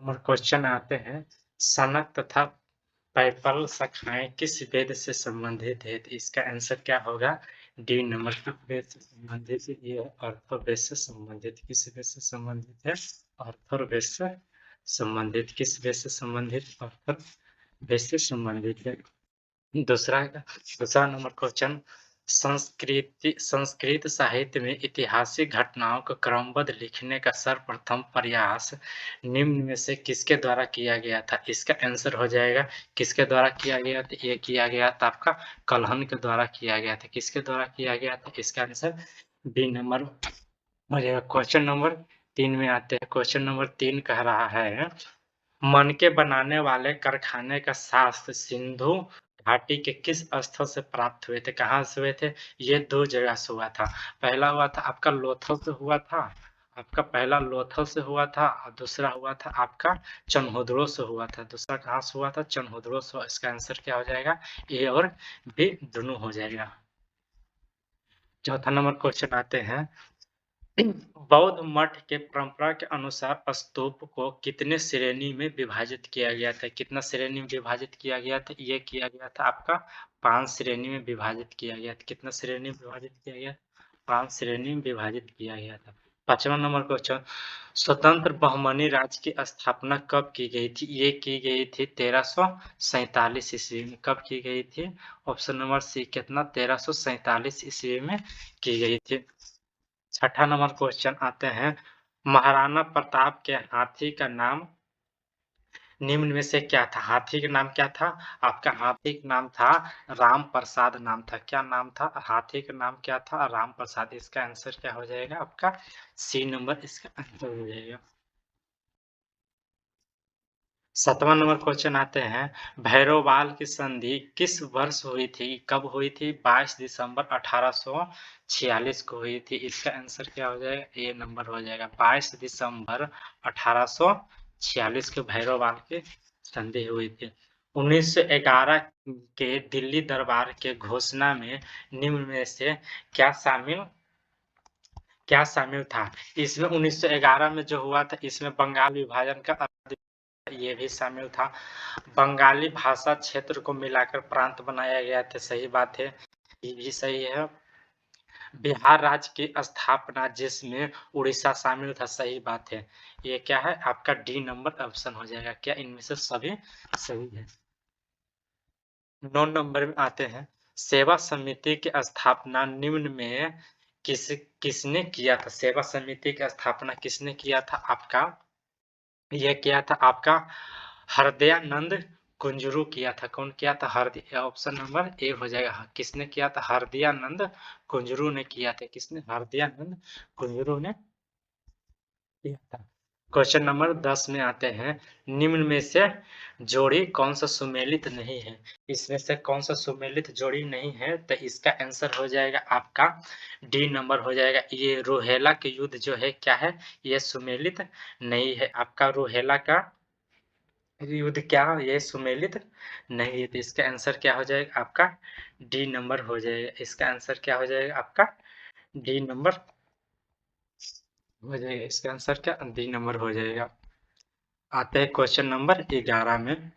और क्वेश्चन आते हैं, सनक तथा पैपल शाखाएं किस वेद से संबंधित है? तो इसका आंसर क्या होगा? D number. किस वेद से संबंधित है? ये अर्थवेद से संबंधित। किस वेद से संबंधित है? अर्थवेद से संबंधित। किस वेद से संबंधित? अर्थवेद से संबंधित है। दूसरा नंबर क्वेश्चन, संस्कृत साहित्य में ऐतिहासिक घटनाओं को क्रमबद्ध लिखने का सर्वप्रथम प्रयास निम्न में से किसके द्वारा किया गया था? इसका आंसर हो जाएगा, किसके द्वारा किया गया था? ये किया गया था आपका कल्हण के द्वारा किया गया था। किसके द्वारा किया गया था? इसका आंसर बी नंबर हो जाएगा। क्वेश्चन नंबर 3 में आते हैं। क्वेश्चन नंबर 3 कह रहा है, मनके बनाने वाले कारखाने का शास्त्र सिंधु घाटी के किस स्थल से प्राप्त हुए थे? कहाँ से हुए थे? ये 2 जगह से हुआ था। पहला हुआ था आपका लोथल से हुआ था। आपका पहला लोथल से हुआ था और दूसरा हुआ था आपका चनहोदड़ो से हुआ था। दूसरा कहाँ से हुआ था? चनहोदड़ो से। इसका आंसर क्या हो जाएगा? ए और बी दोनों हो जाएगा। चौथा नंबर क्वेश्चन आते हैं, बौद्ध मठ के परंपरा के अनुसार स्तूप को कितने श्रेणी में विभाजित किया गया था? कितना श्रेणी में विभाजित किया गया था? ये किया गया था आपका 5 श्रेणी में विभाजित किया गया था। कितना श्रेणी में विभाजित किया गया? 5 श्रेणी में विभाजित किया गया था। 5वां नंबर क्वेश्चन, स्वतंत्र बहमनी राज्य की स्थापना कब की गई थी? ये की गई थी 1347 ईस्वी में। कब की गई थी? ऑप्शन नंबर सी कितना? 1347 ईस्वी में की गई थी। 6ठा नंबर क्वेश्चन आते हैं, महाराणा प्रताप के हाथी का नाम निम्न में से क्या था? हाथी का नाम क्या था? आपका हाथी का नाम था राम प्रसाद नाम था। क्या नाम था? हाथी का नाम क्या था? राम प्रसाद। इसका आंसर क्या हो जाएगा? आपका सी नंबर इसका आंसर हो जाएगा। 7वां नंबर क्वेश्चन आते हैं, भैरोवाल की संधि किस वर्ष हुई थी? कब हुई थी? 22 दिसंबर 1846 को हुई थी। इसका आंसर क्या हो जाएगा? ए नंबर हो जाएगा। 22 दिसंबर 1846 को भैरोवाल की संधि हुई थी। 1911 के दिल्ली दरबार के घोषणा में निम्न में से क्या शामिल था? इसमें 1911 में जो हुआ था, इसमें बंगाल विभाजन का ये भी शामिल था। बंगाली भाषा क्षेत्र को मिलाकर प्रांत बनाया गया था। सही बात है, ये भी सही है। बिहार राज्य की स्थापना जिसमें उड़ीसा शामिल था। सही बात है। ये क्या है? आपका डी नंबर ऑप्शन हो जाएगा। क्या इनमें से सभी सही है? 9 नंबर में आते हैं, सेवा समिति की स्थापना निम्न में किसने किया था? सेवा समिति की स्थापना किसने किया था? आपका ये किया था आपका हरदयानंद कुंजरू किया था। कौन किया था? ऑप्शन नंबर ए हो जाएगा। किसने किया था? हरदयानंद कुंजरू ने किया था। किसने? हरदयानंद कुंजरू ने किया था। क्वेश्चन नंबर 10 में आते हैं, निम्न में से जोड़ी कौन सा सुमेलित नहीं है? इसमें से कौन सा सुमेलित जोड़ी नहीं है? तो इसका आंसर हो जाएगा आपका डी नंबर हो जाएगा। ये रोहेला के युद्ध जो है क्या है? ये सुमेलित नहीं है। आपका रोहेला का युद्ध क्या ये सुमेलित नहीं है। तो इसका आंसर क्या हो जाएगा? आपका डी नंबर हो जाएगा। इसका आंसर क्या हो जाएगा? आपका डी नंबर हो जाएगा। इसका आंसर क्या? डी नंबर हो जाएगा। आते हैं क्वेश्चन नंबर 11 में।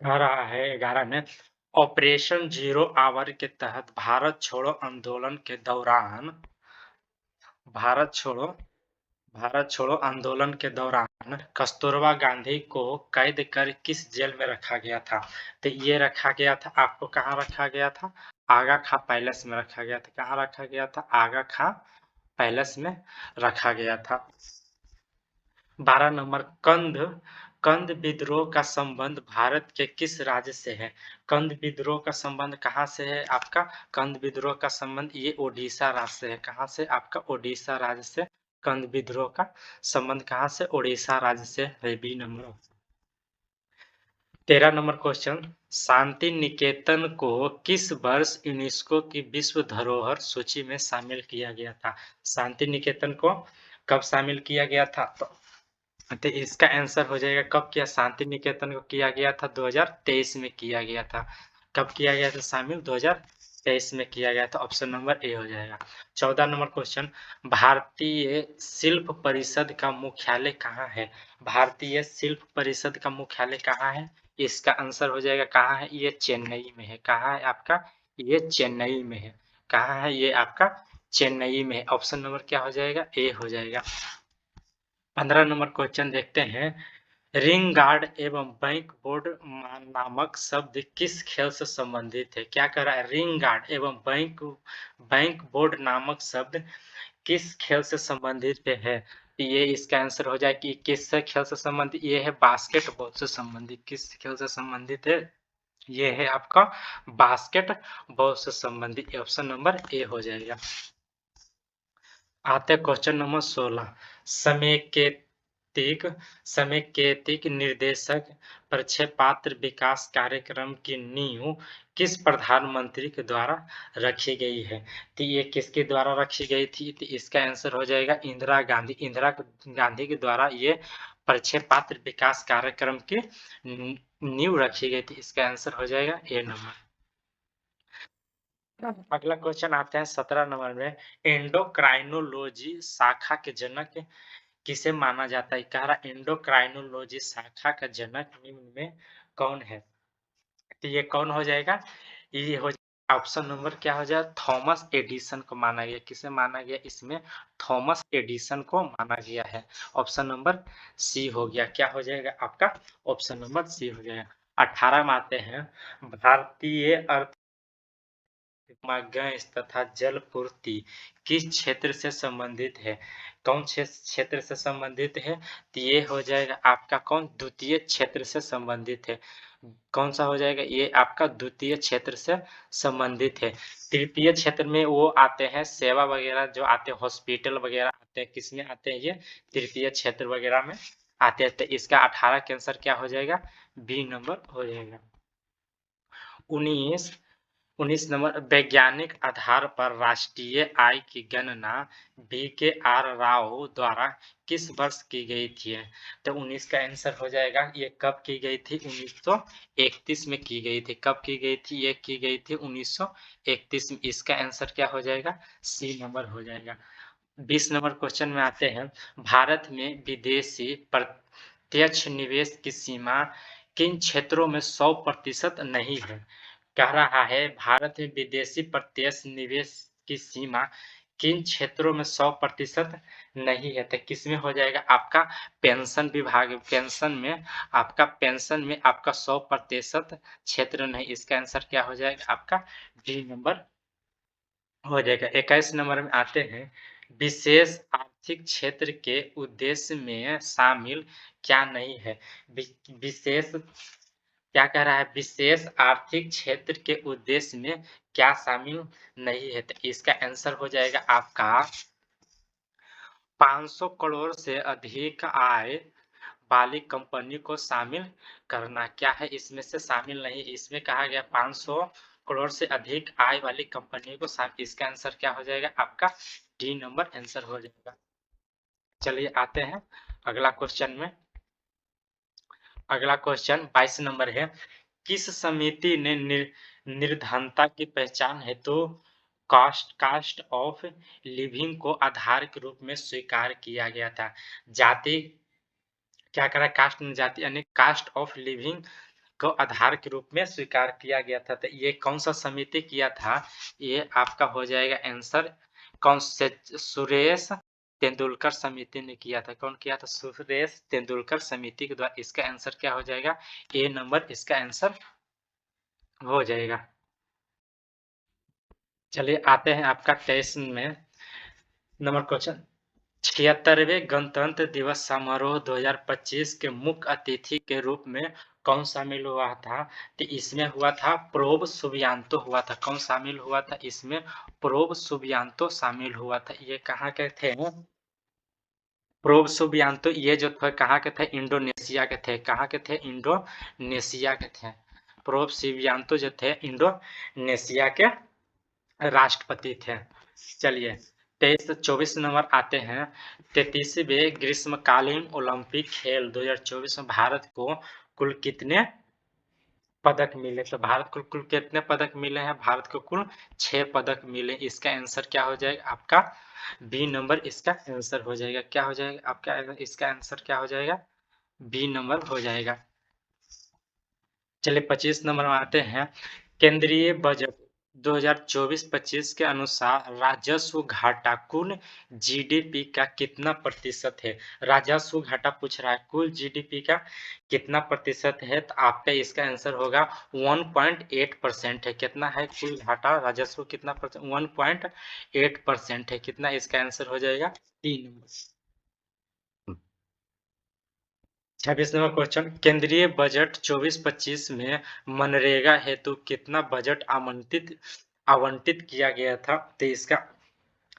आ रहा है 11 में, ऑपरेशन जीरो आवर के तहत भारत छोड़ो आंदोलन के दौरान भारत छोड़ो भारत छोड़ो आंदोलन के दौरान कस्तूरबा गांधी को कैद कर किस जेल में रखा गया था? तो ये रखा गया था आपको कहाँ रखा गया था? आगा खां पैलेस में रखा गया था। कहाँ रखा गया था? आगा खां पैलेस में रखा गया था। 12 नंबर, कंद विद्रोह का संबंध भारत के किस राज्य से है? कंद विद्रोह का संबंध कहाँ से है? आपका कंद विद्रोह का संबंध ये ओडिशा राज्य से है। कहाँ से? आपका ओडिशा राज्य से कंद विद्रोह का संबंध कहाँ से? ओडिशा राज्य से है। B number. 13 number question, Shantiniketan को किस वर्ष यूनेस्को की विश्व धरोहर सूची में शामिल किया गया था? शांति निकेतन को कब शामिल किया गया था? तो इसका आंसर हो जाएगा, कब किया शांति निकेतन को किया गया था? 2023 में किया गया था। कब किया गया था शामिल? 23 में किया गया था, ऑप्शन नंबर ए हो जाएगा। 14 नंबर क्वेश्चन, भारतीय शिल्प परिषद का मुख्यालय कहाँ है? भारतीय शिल्प परिषद का मुख्यालय कहाँ है? इसका आंसर हो जाएगा कहाँ है? ये चेन्नई में है। कहाँ है आपका? ये चेन्नई में है। कहाँ है? ये आपका चेन्नई में है। ऑप्शन नंबर क्या हो जाएगा? ए हो जाएगा। 15 नंबर क्वेश्चन देखते हैं, रिंग गार्ड एवं बैंक बोर्ड नामक शब्द किस खेल से संबंधित है? क्या कह रहा है? रिंग गार्ड एवं बैंक बैंक बोर्ड नामक शब्द किस खेल से संबंधित है? तो ये इसका आंसर हो जाए कि किस खेल से संबंधित? ये है बास्केटबॉल से संबंधित। किस खेल से संबंधित है? ये है आपका बास्केटबॉल से संबंधित। ऑप्शन नंबर ए हो जाएगा। आते क्वेश्चन नंबर 16, समेकेतिक निर्देशक प्रक्षेपास्त्र विकास कार्यक्रम की नींव किस प्रधानमंत्री के द्वारा रखी गई है? तो ये किसके द्वारा रखी गई थी? तो इसका आंसर हो जाएगा इंदिरा गांधी के द्वारा ये प्रक्षेपास्त्र विकास कार्यक्रम की नींव रखी गई थी। इसका आंसर हो जाएगा ए नंबर। अगला क्वेश्चन आते हैं 17 नंबर में, एंडोक्राइनोलॉजी शाखा के जनक किसे माना जाता है? कह रहा एंडोक्राइनोलॉजी शाखा का जनक निम्न में कौन है? तो ये कौन हो जाएगा? ये हो जाएगा ऑप्शन नंबर क्या हो जाएगा? थॉमस एडिसन को माना गया। किसे माना गया? इसमें थॉमस एडिसन को माना गया है। ऑप्शन नंबर सी हो गया। क्या हो जाएगा आपका? ऑप्शन नंबर सी हो जाएगा। 18 में आते हैं, भारतीय अर्थ गैस तथा जल पूर्ति किस क्षेत्र से संबंधित है? कौन क्षेत्र से संबंधित है? तो ये हो जाएगा आपका कौन? द्वितीय क्षेत्र से संबंधित है। कौन सा हो जाएगा? ये आपका द्वितीय क्षेत्र से संबंधित है। तृतीय क्षेत्र में वो आते हैं सेवा वगैरह जो आते हैं, हॉस्पिटल वगैरह आते हैं। किसमें आते हैं? ये तृतीय क्षेत्र वगैरह में आते हैं। तो इसका 18 का आंसर क्या हो जाएगा? बी नंबर हो जाएगा। 19 नंबर, वैज्ञानिक आधार पर राष्ट्रीय आय की गणना VKR राव द्वारा किस वर्ष की गई थी? तो 19 का आंसर हो जाएगा, ये कब की गई थी? 1931 में की गई थी। कब की गई थी? ये की गई थी 1931 में। इसका आंसर क्या हो जाएगा? सी नंबर हो जाएगा। 20 नंबर क्वेश्चन में आते हैं, भारत में विदेशी प्रत्यक्ष निवेश की सीमा किन क्षेत्रों में 100% नहीं है? कह रहा है भारत में विदेशी प्रत्यक्ष निवेश की सीमा किन क्षेत्रों में 100% नहीं है? तो किसमें हो जाएगा आपका? पेंशन विभाग, पेंशन में आपका 100% क्षेत्र नहीं। इसका आंसर क्या हो जाएगा आपका? डी नंबर हो जाएगा। 21 नंबर में आते हैं, विशेष आर्थिक क्षेत्र के उद्देश्य में शामिल क्या नहीं है? विशेष क्या कह रहा है? विशेष आर्थिक क्षेत्र के उद्देश्य में क्या शामिल नहीं है? तो इसका आंसर हो जाएगा आपका 500 करोड़ से अधिक आय वाली कंपनी को शामिल करना। क्या है इसमें से शामिल नहीं? इसमें कहा गया 500 करोड़ से अधिक आय वाली कंपनी को शामिल। इसका आंसर क्या हो जाएगा आपका? डी नंबर आंसर हो जाएगा। चलिए आते हैं अगला क्वेश्चन में। अगला क्वेश्चन 22 नंबर है, किस समिति ने निर्धनता की पहचान हेतु कास्ट ऑफ लिविंग को आधार के रूप में स्वीकार किया गया था? जाति क्या करा? कास्ट में जाति यानी कास्ट ऑफ लिविंग को आधार के रूप में स्वीकार किया गया था। तो ये कौन सा समिति किया था? ये आपका हो जाएगा आंसर कौन से? सुरेश तेंदुलकर समिति ने किया था। कौन किया था? सुरेश तेंदुलकर समिति के द्वारा। इसका आंसर क्या हो जाएगा? ए नंबर इसका आंसर हो जाएगा। चलिए आते हैं आपका 23 में नंबर क्वेश्चन, 76वें गणतंत्र दिवस समारोह 2025 के मुख्य अतिथि के रूप में कौन शामिल हुआ था? तो इसमें हुआ था प्रोब सुबियांतो हुआ था। कौन शामिल हुआ था इसमें? प्रोब सुबियांतो शामिल हुआ था। ये कहाँ के थे? प्रोब सुबियांतो ये जो थे कहाँ के थे? इंडोनेशिया के थे। कहाँ के थे? इंडोनेशिया के थे। प्रोब सुबियांतो जो थे इंडोनेशिया के राष्ट्रपति थे। चलिए 23 से 24 नंबर आते हैं, 33वें ग्रीष्मकालीन ओलंपिक खेल 2024 में भारत को कुल कितने पदक मिले। तो भारत को कुल कितने पदक मिले हैं? भारत को कुल 6 पदक मिले। इसका आंसर क्या हो जाएगा आपका? बी नंबर इसका आंसर हो जाएगा। क्या हो जाएगा आपका? इसका आंसर क्या हो जाएगा? बी नंबर हो जाएगा। चलिए 25 नंबर में आते हैं। केंद्रीय बजट 2024-25 के अनुसार राजस्व घाटा कुल जीडीपी का कितना प्रतिशत है? राजस्व घाटा पूछ रहा है, कुल जीडीपी का कितना प्रतिशत है? तो आपका इसका आंसर होगा 1.8% है। कितना है कुल घाटा? राजस्व कितना परसेंट? 1.8% है। कितना इसका आंसर हो जाएगा? 3 नंबर। 26 number question. केंद्रीय बजट 24-25 में मनरेगा हेतु कितना बजट आवंटित किया गया था? तो इसका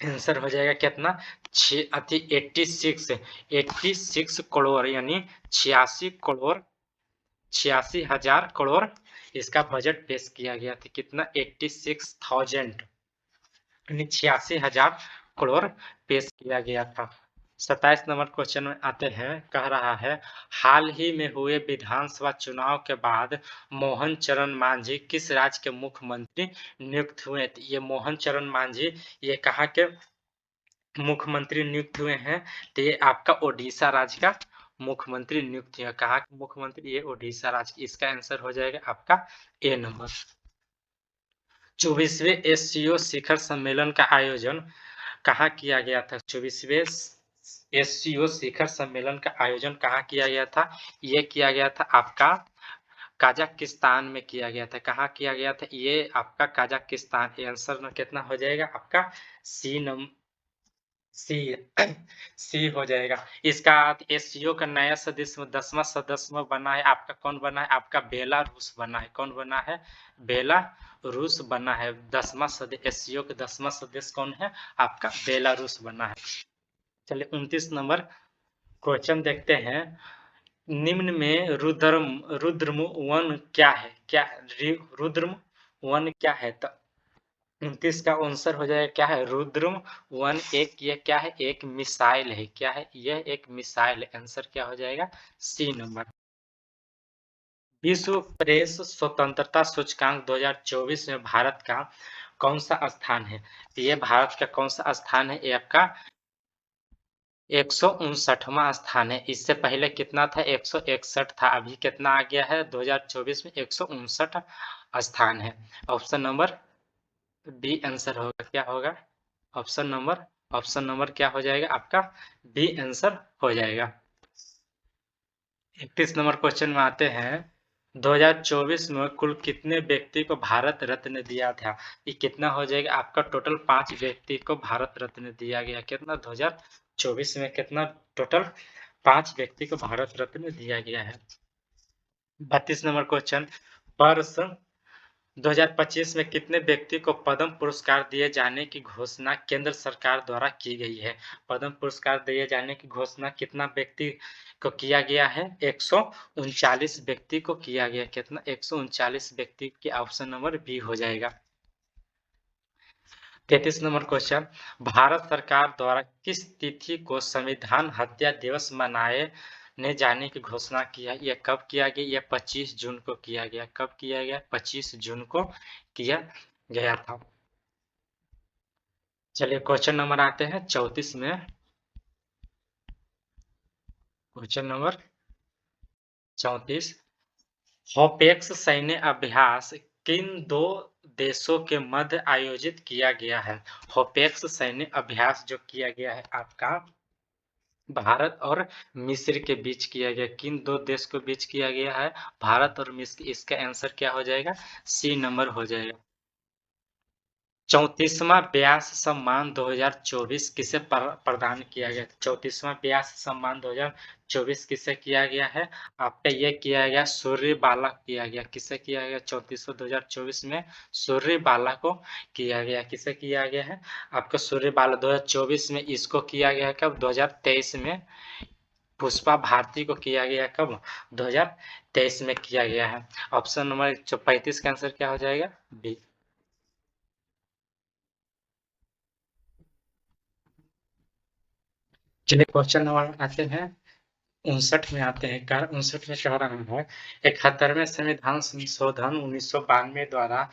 आंसर हो जाएगा कितना? 86 करोड़, यानी 86,000 करोड़ इसका बजट पेश किया गया था। कितना? 86,000, यानी 86,000 करोड़ पेश किया गया था। 27 नंबर क्वेश्चन में आते हैं। कह रहा है, हाल ही में हुए विधानसभा चुनाव के बाद मोहन चरण मांझी किस राज्य के मुख्यमंत्री नियुक्त हुए? ये मोहन चरण मांझी ये कहाँ के मुख्यमंत्री नियुक्त हुए हैं? तो ये आपका ओडिशा राज्य का मुख्यमंत्री नियुक्त हुए। कहाँ के मुख्यमंत्री? ये ओडिशा राज्य। इसका आंसर हो जाएगा आपका ए नंबर। 24वें एससीओ शिखर सम्मेलन का आयोजन कहाँ किया गया था? 24वें एससीओ शिखर सम्मेलन का आयोजन कहाँ किया गया था? ये किया गया था आपका कजाकिस्तान में किया गया था। कहाँ किया गया था? ये आपका कजाकिस्तान। आंसर कितना हो जाएगा आपका? सी नंबर, सी सी हो जाएगा। इसका एससीओ का नया सदस्य 10वां सदस्य बना है आपका। कौन बना है? आपका बेलारूस बना है। कौन बना है? बेलारूस बना है। 10वां सदस्य एससीओ के 10वां सदस्य कौन है? आपका बेलारूस बना है। चलिए 29 नंबर क्वेश्चन देखते हैं। निम्न में रुद्रम वन क्या है? क्या रुद्रम वन क्या है? तो 29 का आंसर हो जाएगा क्या है? रुद्रम वन एक, ये क्या है? एक मिसाइल है। क्या है? यह एक मिसाइल है। आंसर क्या हो जाएगा? सी नंबर। विश्व प्रेस स्वतंत्रता सूचकांक 2024 में भारत का कौन सा स्थान है? तो ये भारत का कौन सा स्थान है? ये आपका 159वां स्थान है। इससे पहले कितना था? 161 था। अभी कितना आ गया है? 2024 में 159 स्थान है। ऑप्शन नंबर बी आंसर होगा। क्या होगा? ऑप्शन नंबर क्या हो जाएगा आपका? बी आंसर हो जाएगा। 31 नंबर क्वेश्चन में आते हैं। 2024 में कुल कितने व्यक्ति को भारत रत्न दिया था? ये कितना हो जाएगा आपका? टोटल 5 व्यक्ति को भारत रत्न दिया गया। कितना? 2024 में कितना टोटल? 5 व्यक्ति को भारत रत्न दिया गया है। 32 नंबर क्वेश्चन। वर्ष 2025 में कितने व्यक्ति को पद्म पुरस्कार दिए जाने की घोषणा केंद्र सरकार द्वारा की गई है? पद्म पुरस्कार दिए जाने की घोषणा कितना व्यक्ति को किया गया है? 139 व्यक्ति को किया गया। कितना? 139 व्यक्ति के। ऑप्शन नंबर बी हो जाएगा। 33 नंबर क्वेश्चन। भारत सरकार द्वारा किस तिथि को संविधान हत्या दिवस मनाने जाने की घोषणा की है? यह कब किया गया? यह 25 जून को किया गया। कब किया गया? 25 जून को किया गया था। चलिए क्वेश्चन नंबर आते हैं 34 में। Question number 34। होपेक्स सैन्य अभ्यास किन दो देशों के मध्य आयोजित किया गया है? होपेक्स सैन्य अभ्यास जो किया गया है आपका भारत और मिस्र के बीच किया गया। किन दो देश के बीच किया गया है? भारत और मिस्र। इसका आंसर क्या हो जाएगा? सी नंबर हो जाएगा। 34वां व्यास सम्मान 2024 किसे प्रदान किया गया? 34वां व्यास सम्मान 2024 किसे किया गया है? आपका ये किया गया सूर्यबाला किया गया। किसे किया गया? 34वां 2024 में सूर्यबाला को किया गया। किसे किया गया है? आपका सूर्यबाला 2024 में इसको किया गया। कब? 2023 में पुष्पा भारती को किया गया। कब? 2023 में किया गया है। ऑप्शन नंबर 35 का आंसर क्या हो जाएगा? बी। चलिए क्वेश्चन नंबर आते हैं। 59 में आते हैं। 59 में कह रहा है 71वें संविधान संशोधन 1992 द्वारा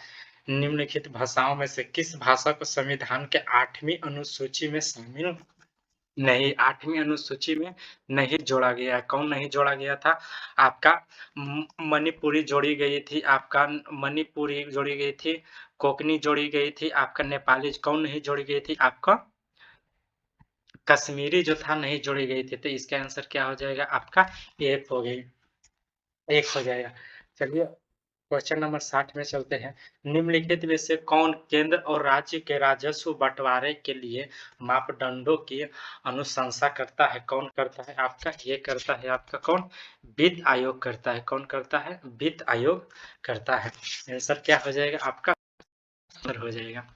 निम्नलिखित भाषाओं में से किस भाषा को संविधान के 8वीं अनुसूची में शामिल नहीं 8वीं अनुसूची में नहीं जोड़ा गया? कौन नहीं जोड़ा गया था? आपका मणिपुरी जोड़ी गई थी, आपका मणिपुरी जोड़ी गई थी, कोंकणी जोड़ी गई थी, आपका नेपाली कौन नहीं जोड़ी गई थी? आपका कश्मीरी जो था नहीं जोड़ी गई थी। तो इसका आंसर क्या हो जाएगा? आपका एक हो गई, एक हो जाएगा। चलिए क्वेश्चन नंबर 60 में चलते हैं। निम्नलिखित में से कौन केंद्र और राज्य के राजस्व बंटवारे के लिए मापदंडों की अनुशंसा करता है? कौन करता है? आपका ये करता है आपका कौन? वित्त आयोग करता है। कौन करता है? वित्त आयोग करता है। आंसर क्या हो जाएगा? आपका आंसर हो जाएगा।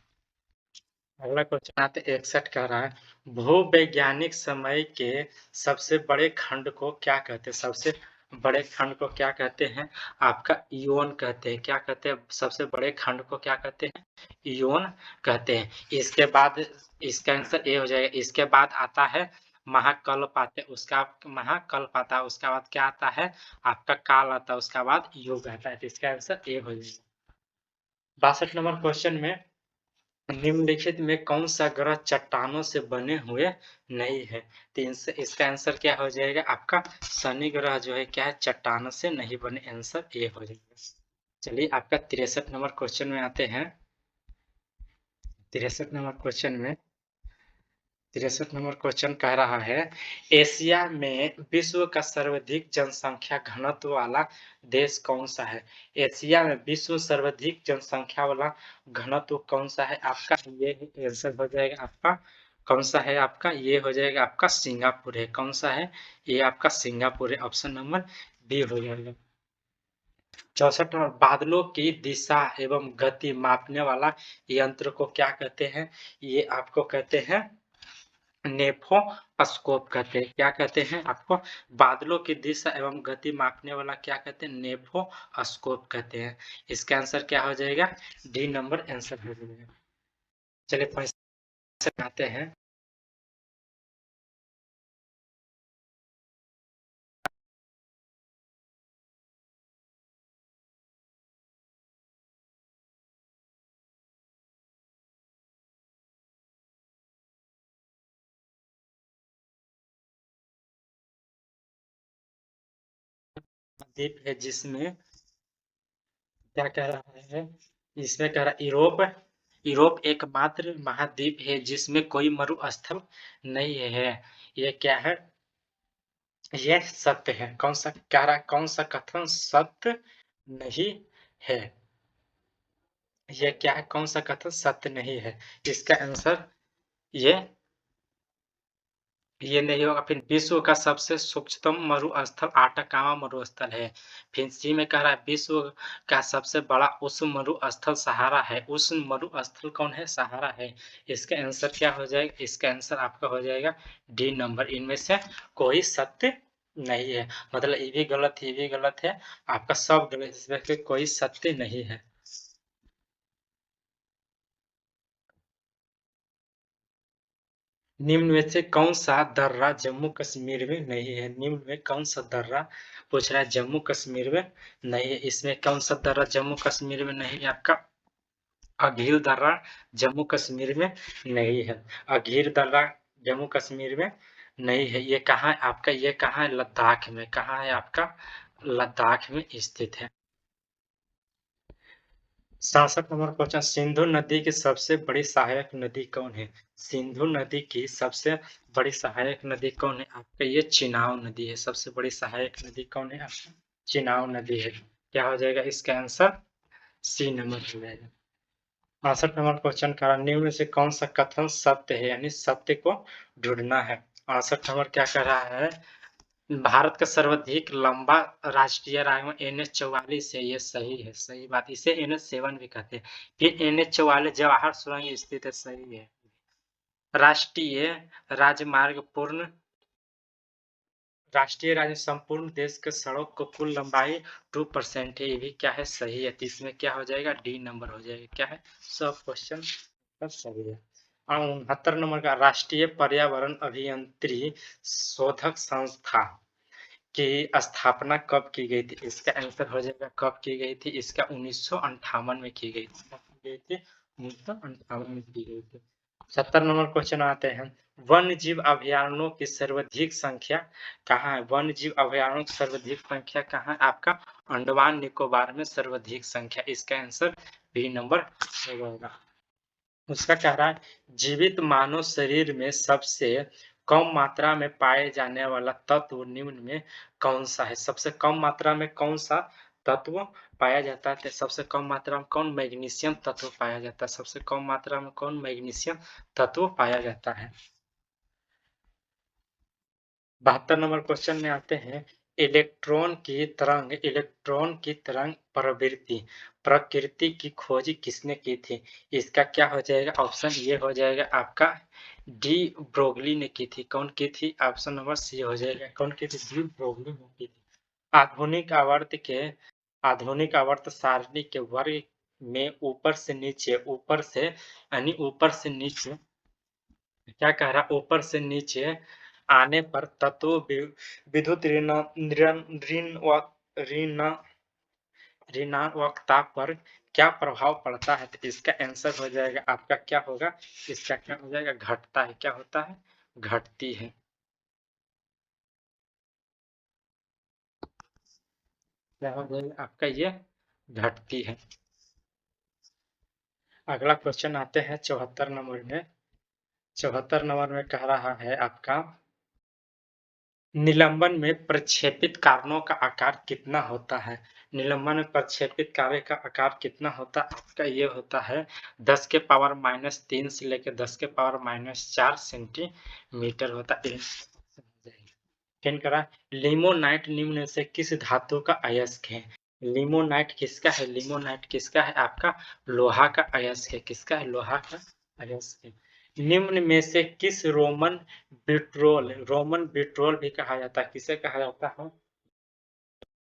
अगला क्वेश्चन आते 61 कह रहा है भूवैज्ञानिक समय के सबसे बड़े खंड को क्या कहते हैं? सबसे बड़े खंड को क्या कहते हैं? आपका इयोन कहते हैं। क्या कहते हैं? सबसे बड़े खंड को क्या कहते हैं? इयोन कहते हैं। इसके बाद इसका आंसर ए हो जाएगा। इसके बाद आता है महाकल्प उसका महाकल्प आता है, उसके बाद क्या आता है? आपका काल आता है, उसके बाद युग आता है। तो इसका आंसर ए हो जाएगा। 62 नंबर क्वेश्चन में निम्नलिखित में कौन सा ग्रह चट्टानों से बने हुए नहीं है? तो इसका आंसर क्या हो जाएगा? आपका शनि ग्रह जो है क्या है? चट्टानों से नहीं बने। आंसर ए हो जाएगा। चलिए आपका 63 नंबर क्वेश्चन में आते हैं। 63 नंबर क्वेश्चन में 63 नंबर क्वेश्चन कह रहा है एशिया में विश्व का सर्वाधिक जनसंख्या घनत्व वाला देश कौन सा है? एशिया में विश्व सर्वाधिक जनसंख्या वाला घनत्व कौन सा है? आपका ये आंसर हो जाएगा। आपका कौन सा है? आपका ये हो जाएगा। आपका सिंगापुर है। कौन सा है? ये आपका सिंगापुर है। ऑप्शन नंबर बी हो जाएगा। 64 नंबर बादलों की दिशा एवं गति मापने वाला यंत्र को क्या कहते हैं? ये आपको कहते हैं नेफोस्कोप कहते हैं। क्या कहते हैं? आपको बादलों की दिशा एवं गति मापने वाला क्या कहते हैं? नेफोस्कोप कहते हैं। इसका आंसर क्या हो जाएगा? डी नंबर आंसर हो जाएगा। चलिए 65 आते हैं। द्वीप है जिसमें क्या कह रहा है? इसमें कह रहा है यूरोप यूरोप एकमात्र महाद्वीप है जिसमें कोई मरुस्थल नहीं है। ये क्या है? ये सत्य है। कौन सा कह रहा है? कौन सा कथन सत्य नहीं है? ये क्या है? कौन सा कथन सत्य नहीं है? इसका आंसर ये ये नहीं होगा। फिर विश्व का सबसे सूक्ष्मतम मरुस्थल आटाकामा मरुस्थल है। फिर सी में कह रहा है विश्व का सबसे बड़ा उष्ण मरुस्थल सहारा है। उष्ण मरुस्थल कौन है? सहारा है। इसका आंसर क्या हो जाएगा? इसका आंसर आपका हो जाएगा डी नंबर। इनमें से कोई सत्य नहीं है। मतलब ये भी गलत है, ये भी गलत है, आपका सब गलत, इसमें से कोई सत्य नहीं है। निम्न में से कौन सा दर्रा जम्मू कश्मीर में नहीं है? निम्न में कौन सा दर्रा पूछ रहा है? जम्मू कश्मीर में नहीं है। इसमें कौन सा दर्रा जम्मू कश्मीर में नहीं है? आपका अघिल दर्रा जम्मू कश्मीर में नहीं है। अघिर दर्रा जम्मू कश्मीर में नहीं है। ये कहाँ है? आपका ये कहाँ है? लद्दाख में। कहाँ है? आपका लद्दाख में स्थित है। 67 नंबर क्वेश्चन सिंधु नदी की सबसे बड़ी सहायक नदी कौन है? सिंधु नदी की सबसे बड़ी सहायक नदी कौन है? आपका ये चिनाव नदी है। सबसे बड़ी सहायक नदी कौन है? आपका चिनाव नदी है। क्या हो जाएगा? इसका आंसर सी नंबर हो जाएगा। 68 नंबर क्वेश्चन का निम्न में से कौन सा कथन सत्य है? यानी सत्य को ढूंढना है। 68 नंबर क्या कह रहा है? भारत का सर्वाधिक लंबा राष्ट्रीय राजमार्ग NH-44 है। ये सही है, सही बात। इसे NH-7 भी कहते हैं। फिर NH-44 जवाहर सुरंग स्थित है। सही है। राष्ट्रीय राजमार्ग पूर्ण राष्ट्रीय राज्य संपूर्ण देश के सड़क को कुल लंबाई 2% है। ये भी क्या है? सही है। तो इसमें क्या हो जाएगा? डी नंबर हो जाएगा। क्या है? सब क्वेश्चन सही है। 69 नंबर का राष्ट्रीय पर्यावरण अभियंत्रिकी शोधक संस्था की स्थापना कब की गई थी? इसका आंसर हो जाएगा कब की गई थी? इसका 1958 में की गई थी। कब की गई थी? 1958 में की गई थी। 70 नंबर क्वेश्चन आते हैं। वन्य जीव अभयारण्यों की सर्वाधिक संख्या कहाँ है? वन्य जीव अभयारण्यों की सर्वाधिक संख्या कहाँ है? आपका अंडमान निकोबार में सर्वाधिक संख्या। इसका आंसर बी नंबर हो जाएगा। उसका कह रहा है जीवित मानव शरीर में सबसे कम मात्रा में पाए जाने वाला तत्व निम्न में कौन सा है? सबसे कम मात्रा में कौन सा तत्व पाया जाता है? तो सबसे कम मात्रा में कौन मैग्नीशियम तत्व पाया जाता है? सबसे कम मात्रा में कौन मैग्नीशियम तत्व पाया जाता है? 72 नंबर क्वेश्चन में आते हैं। इलेक्ट्रॉन की तरंग प्रकृति की खोज किसने की थी? इसका क्या हो जाएगा? ऑप्शन ये हो जाएगा आपका डी ब्रोगली ने की थी। कौन की थी? ऑप्शन नंबर सी हो जाएगा। कौन की थी? डी ब्रोगली ने की थी। आधुनिक आवर्त सारणी के वर्ग में ऊपर से यानी ऊपर से नीचे क्या कह रहा? ऊपर से नीचे आने पर तत्व विद्युत ऋणात्मकता पर क्या प्रभाव पड़ता है? तो इसका आंसर हो जाएगा आपका क्या होगा? इसका क्या हो जाएगा? घटता है। क्या होता है? घटती है। क्या हो जाएगा आपका? ये घटती है। अगला क्वेश्चन आते हैं 74 नंबर में। 74 नंबर में कह रहा है आपका निलंबन में प्रक्षेपित कारणों का आकार कितना होता है? निलंबन में प्रक्षेपित कार्य का आकार कितना होता है? आपका ये होता है 10 के पावर -3 से लेकर 10 के पावर -4 सेंटीमीटर होता है। फिर करा लिमोनाइट निम्न में से किस धातु का अयस्क है? लिमोनाइट किसका है? लिमोनाइट किसका है? आपका लोहा का अयस्क है। किसका है? लोहा का अयस्क है। निम्न में से किस रोमन बिट्रोल भी कहा जाता है? किसे कहा जाता है?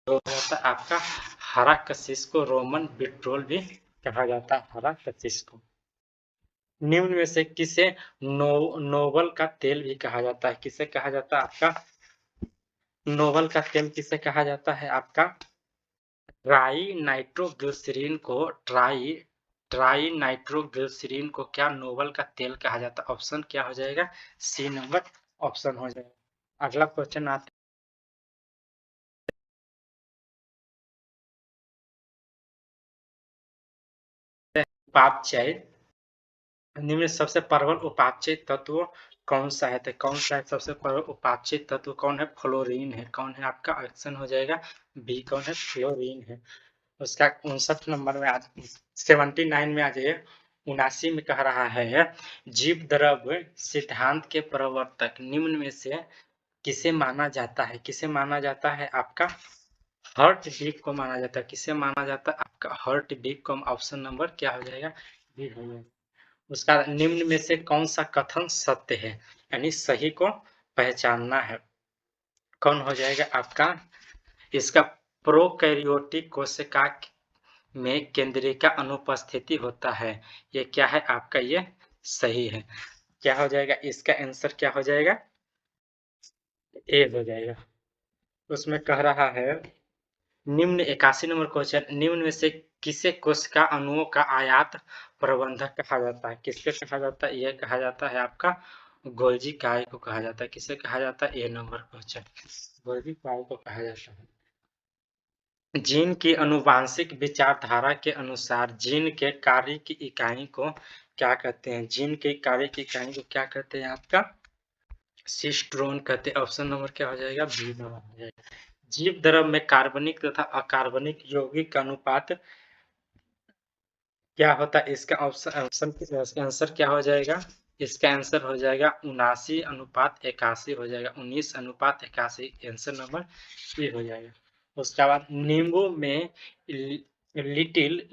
तो होता है आपका हरा कशिश को रोमन बिट्रोल भी कहा जाता है। हरा कशिश को। निम्न में से किसे नोबल का तेल भी कहा जाता है? किसे कहा जाता है? आपका नोबल का तेल किसे कहा जाता है? आपका ट्राई नाइट्रोग्लिसरीन को क्या नोबल का तेल कहा जाता है? ऑप्शन क्या हो जाएगा? सी नंबर ऑप्शन हो जाएगा। अगला क्वेश्चन आता है उपापचय निम्न में सबसे प्रबल उपापचय तत्व कौन सा है? तो कौन सा है सबसे प्रबल उपापचय तत्व? कौन है? फ्लोरीन है। कौन है? आपका ऑप्शन हो जाएगा बी। कौन है? फ्लोरीन है। उसका 59 नंबर में आज 79 में आ जाइए। 79 में कह रहा है जीव द्रव्य सिद्धांत के प्रवर्तक निम्न में से किसे माना जाता है? किसे माना जाता है? आपका हर्ट बीक को माना जाता है। किसे माना जाता है? आपका हर्ट बीक को। ऑप्शन नंबर क्या हो जाएगा? बी हो जाएगा। उसका निम्न में से कौन सा कथन सत्य है? यानी सही को पहचानना है। कौन हो जाएगा आपका? इसका प्रोकैरियोटिक कोशिका में केंद्रीय का अनुपस्थिति होता है। ये क्या है आपका? ये सही है। क्या हो जाएगा? इसका आंसर क्या हो जाएगा? ए हो जाएगा। उसमें कह रहा है निम्न 81 नंबर क्वेश्चन निम्न में से किसे कोशिका अणुओं का आयात प्रबंधक कहा जाता है? किसके कहा जाता है? यह कहा जाता है आपका गोल्जी काय को कहा जाता है। किसे कहा जाता है? ए नंबर क्वेश्चन गोल्जी काय को कहा जाता है। जीन की आनुवांशिक विचारधारा के अनुसार जीन के कार्य की इकाई को क्या कहते हैं? जीन के कार्य की इकाई को क्या कहते हैं? आपका सिस्ट्रोन कहते हैं। ऑप्शन नंबर क्या हो जाएगा? बी नंबर हो जाएगा। जीव द्रव में कार्बनिक तथा अकार्बनिक यौगिक का अनुपात क्या होता है? इसका ऑप्शन आंसर क्या हो जाएगा? इसका आंसर हो जाएगा 79:81 हो जाएगा। 19:81 आंसर नंबर ए हो जाएगा। उसके बाद नींबू में लिटिल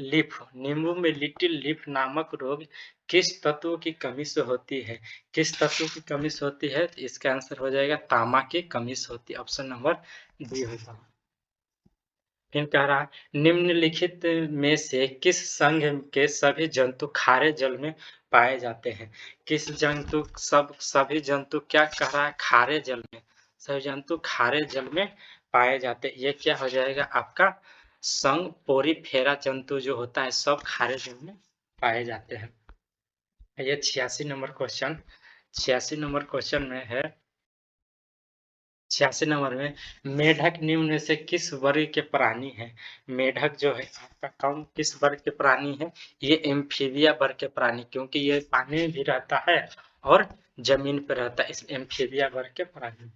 लीफ नामक रोग किस तत्व की कमी से होती है? किस तत्व की कमी से होती है? तो इसका आंसर हो जाएगा तांबा की कमी से होती है। ऑप्शन नंबर डी होगा। फिर कह रहा है निम्नलिखित में से किस संघ के सभी जंतु खारे जल में पाए जाते हैं? किस जंतु सभी जंतु क्या कह रहा है? खारे जल में। सभी जंतु खारे जल में पाए जाते हैं। ये क्या हो जाएगा आपका संग पोरीफेरा जंतु जो होता है सब खारे जल में पाए जाते हैं। ये 86 नंबर क्वेश्चन 86 नंबर क्वेश्चन में है 86 नंबर में मेढक निम्न में से किस वर्ग के प्राणी है? मेढक जो है आपका कौन किस वर्ग के प्राणी है? ये एम्फीबिया वर्ग के प्राणी, क्योंकि ये पानी में भी रहता है और जमीन पर रहता है, इस एम्फीबिया वर्ग के प्राणी।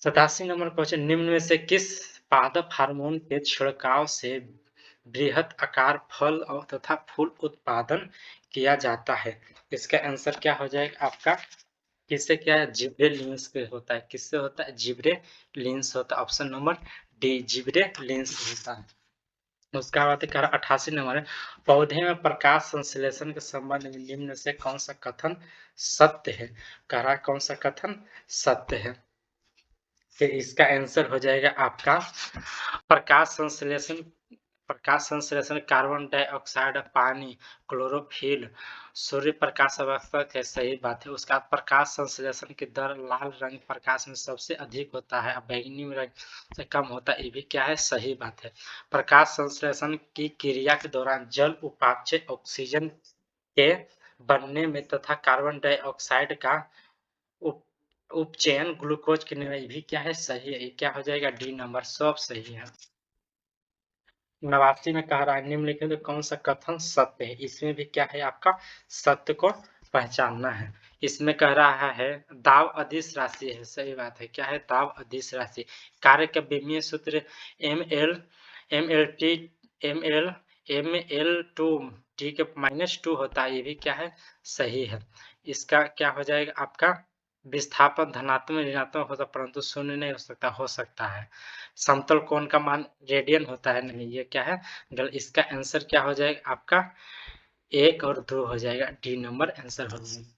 87 नंबर क्वेश्चन निम्न में से किस पादप हार्मोन के छिड़काव से बृहत आकार फल और तथा फूल उत्पादन किया जाता है? इसका आंसर क्या हो जाएगा आपका? किससे क्या है? जिब्रेलिन्स से होता है। किससे होता है? जिब्रेलिन्स होता है। ऑप्शन नंबर डी जिब्रेलिन्स होता है। उसका बाद कह रहा 88 नंबर है पौधे में प्रकाश संश्लेषण के संबंध में निम्न से कौन सा कथन सत्य है? कह रहा कौन सा कथन सत्य है? तो इसका आंसर हो जाएगा आपका प्रकाश संश्लेषण कार्बन डाइऑक्साइड, पानी, क्लोरोफिल, सूर्य प्रकाश आवश्यक है, सही बात है। उसका प्रकाश संश्लेषण की दर लाल रंग प्रकाश में सबसे अधिक होता है, बैंगनी रंग से कम होता है, ये भी क्या है? सही बात है। प्रकाश संश्लेषण की क्रिया के दौरान जल उपापचय ऑक्सीजन के बनने में तथा कार्बन डाइऑक्साइड का उप उपचयन ग्लूकोज के निर्माण भी क्या है? सही है। ये क्या हो जाएगा? डी नंबर सब सही है। 89 में कह रहा है निम्नलिखित में कौन सा कथन सत्य है? इसमें भी क्या है आपका? सत्य को पहचानना है। इसमें कह रहा है दाब अदिश राशि है, सही बात है। क्या है? दाब अदिश राशि। कार्य का विमीय सूत्र एम एल टू टी के -2 होता है, ये भी क्या है? सही है। इसका क्या हो जाएगा आपका? विस्थापन धनात्मक ऋणात्मक होता परंतु शून्य नहीं हो सकता है। समतल कोण का मान रेडियन होता है, नहीं ये क्या है? गलत। इसका आंसर क्या हो जाएगा आपका? 1 और 2 हो जाएगा, डी नंबर आंसर हो जाएगा।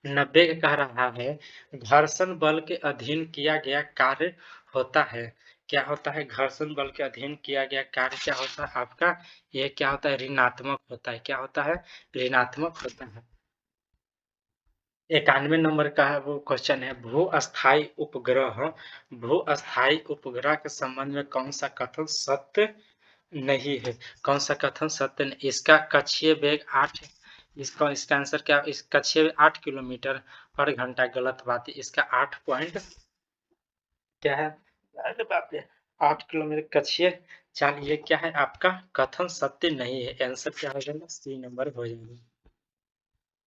90 का कह रहा है घर्षण बल के अधीन किया गया कार्य होता है। क्या होता है? घर्षण बल के अधीन किया गया कार्य क्या होता है आपका? ये क्या होता है? ऋणात्मक होता है। क्या होता है? ऋणात्मक होता है। 91 नंबर का है वो क्वेश्चन है भू अस्थायी उपग्रह के संबंध में कौन सा कथन सत्य नहीं है? कौन सा कथन सत्य नहीं? इसका कक्षीय वेग 8 इसका आंसर क्या? इस कक्षीय वेग 8 किलोमीटर पर घंटा, गलत बात है। इसका 8 पॉइंट क्या है? अरे बाप रे, 8 किलोमीटर कक्षीय चाल, ये क्या है आपका? कथन सत्य नहीं है। आंसर क्या हो जाएगा? सी नंबर हो जाएगा।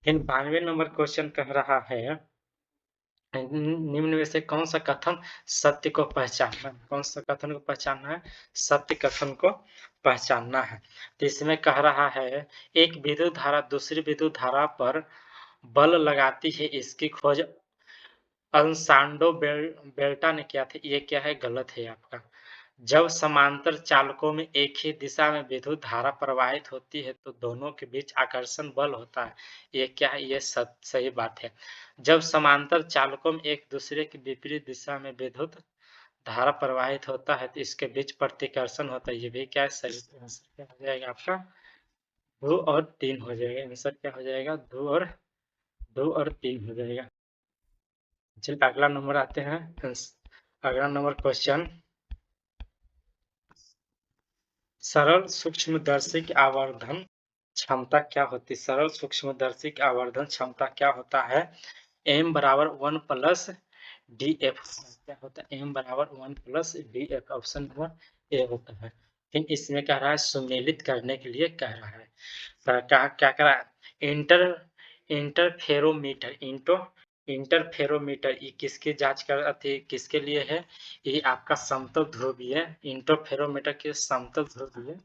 92 नंबर क्वेश्चन कह रहा है निम्न में से कौन सा कथन सत्य को पहचानना है? कौन सा कथन को पहचानना है? सत्य कथन को पहचानना है। तो इसमें कह रहा है एक विद्युत धारा दूसरी विद्युत धारा पर बल लगाती है, इसकी खोज अल्सांडो बेल्टा ने किया था। ये क्या है? गलत है आपका। जब समांतर चालकों में एक ही दिशा में विद्युत धारा प्रवाहित होती है तो दोनों के बीच आकर्षण बल होता है। ये क्या है? ये सही बात है। जब समांतर चालकों में एक दूसरे की विपरीत दिशा में विद्युत धारा प्रवाहित होता है तो इसके बीच प्रतिकर्षण होता है। ये भी क्या है? सही। आंसर क्या हो जाएगा आपका? 2 और 3 हो जाएगा। आंसर क्या हो जाएगा? 2 और 3 हो जाएगा। चलिए अगला नंबर आते हैं। अगला नंबर क्वेश्चन सरल सूक्ष्मदर्शी की आवर्धन क्षमता क्या होती है? सरल सूक्ष्मदर्शी की आवर्धन क्षमता क्या होता है? m बराबर 1 प्लस डी एफ क्या होता है? m बराबर 1 plus D F, option number A होता है। फिर इसमें कह रहा है सुमेलित करने के लिए कह रहा है। क्या क्या कह रहा है? इंटरफेरोमीटर इंटरफेरोमीटर ये किसकी जांच कर अति किसके लिए है? ये आपका समतल ध्रुवीय इंटरफेरोमीटर के समतल ध्रुवीय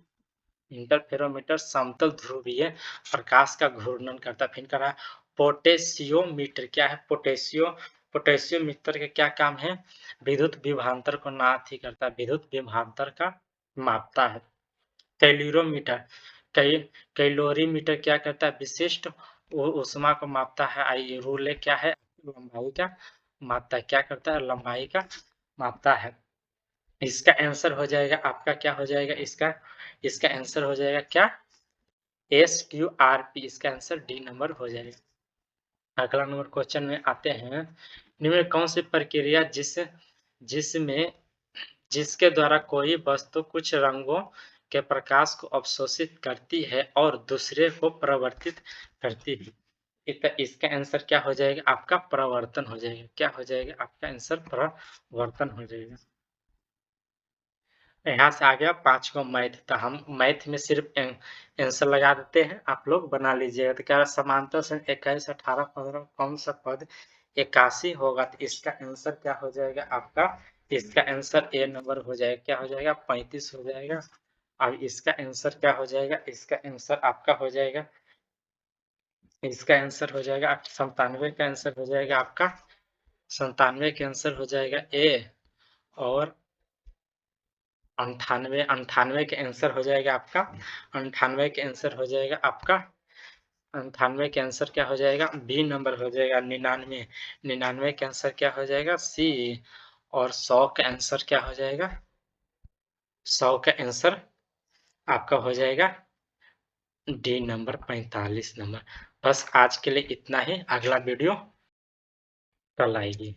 इंटरफेरोमीटर समतल ध्रुवीय प्रकाश का घूर्णन करता है। फिर कह रहा है पोटेशियोमीटर क्या है? पोटेशियोमीटर का क्या काम है? विद्युत विभवांतर को नाथ ही करता है, विद्युत विभवांतर का मापता है। कैलोरीमीटर कै कैलोरीमीटर क्या करता है? विशिष्ट ऊष्मा को मापता है। आइए रूल क्या है? लंबाई का मापता है। क्या करता है? लंबाई का मापता है। इसका आंसर हो जाएगा आपका क्या हो जाएगा? इसका इसका आंसर हो जाएगा क्या? SQRP। इसका आंसर डी नंबर हो जाएगा। अगला नंबर क्वेश्चन में आते हैं निम्न में कौन सी प्रक्रिया जिसमें जिसके द्वारा कोई वस्तु कुछ रंगों के प्रकाश को अवशोषित करती है और दूसरे को प्रवर्तित करती है? इसका आंसर क्या हो जाएगा? आपका प्रवर्तन हो जाएगा। क्या हो जाएगा? आपका आंसर प्रवर्तन हो जाएगा। यहाँ से आ गया 5 को मैथ, तो हम मैथ में सिर्फ आंसर लगा देते हैं, आप लोग बना लीजिएगा। तो कह रहा समांतर से 21, 18, 15 कौन सा पद 81 होगा? तो इसका आंसर क्या हो जाएगा आपका? इसका आंसर ए नंबर हो जाएगा। क्या हो जाएगा? 35 हो जाएगा। अब इसका आंसर क्या हो जाएगा? इसका आंसर आपका हो जाएगा, इसका आंसर हो जाएगा 97 का आंसर हो जाएगा आपका, 97 का आंसर हो जाएगा ए। और 98 के आंसर हो जाएगा आपका, 98 के आंसर हो जाएगा आपका, 98 के आंसर क्या हो जाएगा? बी नंबर हो जाएगा। 99, 99 के आंसर क्या हो जाएगा? सी। और 100 का आंसर क्या हो जाएगा? 100 का आंसर आपका हो जाएगा डी नंबर, 45 नंबर। बस आज के लिए इतना ही, अगला वीडियो कल आएगी।